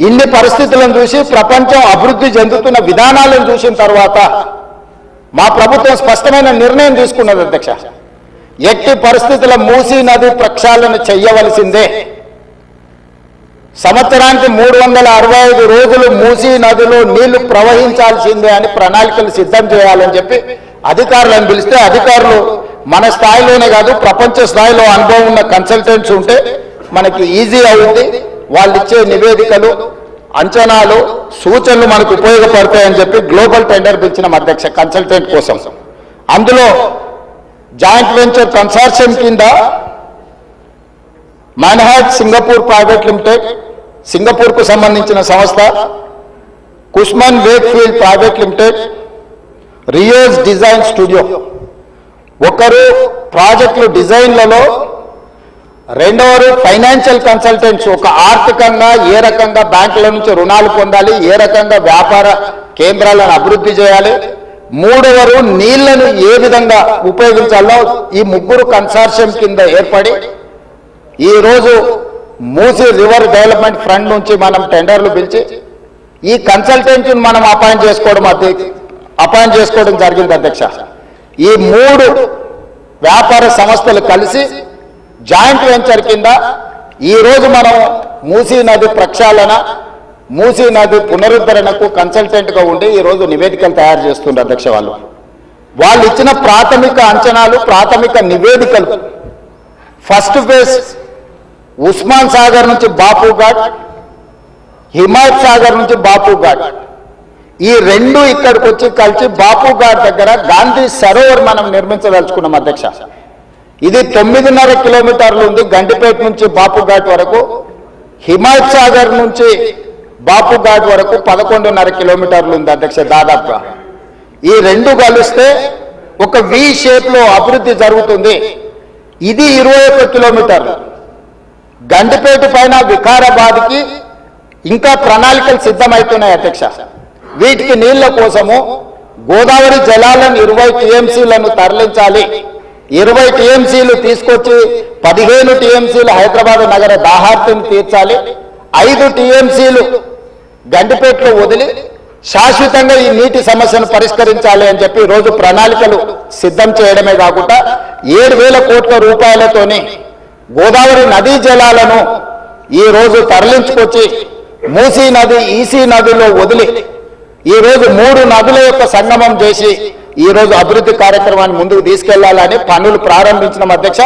ఇన్ని పరిస్థితులను చూసి ప్రపంచం అభివృద్ధి చెందుతున్న విధానాలను చూసిన తర్వాత మా ప్రభుత్వం స్పష్టమైన నిర్ణయం తీసుకున్నది అధ్యక్ష. ఎట్టి పరిస్థితుల మూసీ నది ప్రక్షాళన చెయ్యవలసిందే. సంవత్సరానికి 365 రోజులు మూసీ నదిలో నీళ్లు ప్రవహించాల్సిందే అని ప్రణాళికలు సిద్ధం చేయాలని చెప్పి అధికారులను పిలిస్తే అధికారులు మన స్థాయిలోనే కాదు ప్రపంచ స్థాయిలో అనుభవం ఉన్న కన్సల్టెంట్స్ ఉంటే మనకి ఈజీ అవుతుంది. వాళ్ళు ఇచ్చే నివేదికలు, అంచనాలు, సూచనలు మనకు ఉపయోగపడతాయని చెప్పి గ్లోబల్ టెండర్ పిలిచిన అధ్యక్ష కన్సల్టెంట్ కోసం. అందులో జాయింట్ వెంచర్ కన్సార్షియం కింద మాన్హాట్ సింగపూర్ ప్రైవేట్ లిమిటెడ్, సింగపూర్కు సంబంధించిన సంస్థ, Cushman Wakefield private limited, Rios design studio ఒకరు ప్రాజెక్టులు డిజైన్లలో, రెండవరు ఫైనాన్షియల్ కన్సల్టెంట్స్ ఒక ఆర్థికంగా ఏ రకంగా బ్యాంకుల నుంచి రుణాలు పొందాలి, ఏ రకంగా వ్యాపార కేంద్రాలను అభివృద్ధి చేయాలి, మూడవరు నీళ్లను ఏ విధంగా ఉపయోగించాలో ఈ ముగ్గురు కన్సార్షియం కింద ఏర్పడి ఈరోజు మూసీ రివర్ డెవలప్మెంట్ ఫ్రంట్ నుంచి మనం టెండర్లు పిలిచి ఈ కన్సల్టెంట్ని మనం అపాయింట్ చేసుకోవడం జరిగింది అధ్యక్ష. ఈ 3 వ్యాపార సంస్థలు కలిసి జాయింట్ వెంచర్ కింద ఈరోజు మనం మూసీ నది ప్రక్షాళన, మూసీ నది పునరుద్ధరణకు కన్సల్టెంట్గా ఉండి ఈరోజు నివేదికలు తయారు చేస్తున్నారు అధ్యక్ష. వాళ్ళు ఇచ్చిన ప్రాథమిక అంచనాలు, ప్రాథమిక నివేదికలు ఫస్ట్ ఫేజ్ ఉస్మాన్ సాగర్ నుంచి బాపు ఘాట్, హిమాయత్ సాగర్ నుంచి బాపు ఘాట్, ఈ 2 ఇక్కడికి వచ్చి కలిసి బాపు ఘాట్ దగ్గర గాంధీ సరోవర్ మనం నిర్మించదలుచుకున్నాం అధ్యక్ష. ఇది 9.5 కిలోమీటర్లు ఉంది గండిపేట నుంచి బాపు ఘాట్ వరకు. హిమాయత్ సాగర్ నుంచి బాపు ఘాట్ వరకు 11.5 కిలోమీటర్లు ఉంది అధ్యక్ష దాదాపుగా. ఈ 2 కలిస్తే ఒక వి షేప్ లో అభివృద్ధి జరుగుతుంది. ఇది 21 కిలోమీటర్లు. గండిపేట పైన వికారాబాద్కి ఇంకా ప్రణాళికలు సిద్ధమవుతున్నాయి అధ్యక్ష. వీటికి నీళ్ల కోసము గోదావరి జలాలను 20 టీఎంసీలను తరలించాలి. 20 టీఎంసీలు తీసుకొచ్చి 15 టీఎంసీలు హైదరాబాద్ నగర దాహార్తిని తీర్చాలి. 5 టీఎంసీలు గండిపేటలో వదిలి శాశ్వతంగా ఈ నీటి సమస్యను పరిష్కరించాలి అని చెప్పి రోజు ప్రణాళికలు సిద్ధం చేయడమే కాకుండా 7,000 కోట్ల రూపాయలతోని గోదావరి నదీ జలాలను ఈ రోజు తరలించుకొచ్చి మూసీ నది, ఈసీ నదిలో వదిలి ఈ రోజు 3 నదుల యొక్క సంగమం చేసి ఈ రోజు అభివృద్ధి కార్యక్రమాన్ని ముందుకు తీసుకెళ్లాలని పనులు ప్రారంభించిన అధ్యక్ష.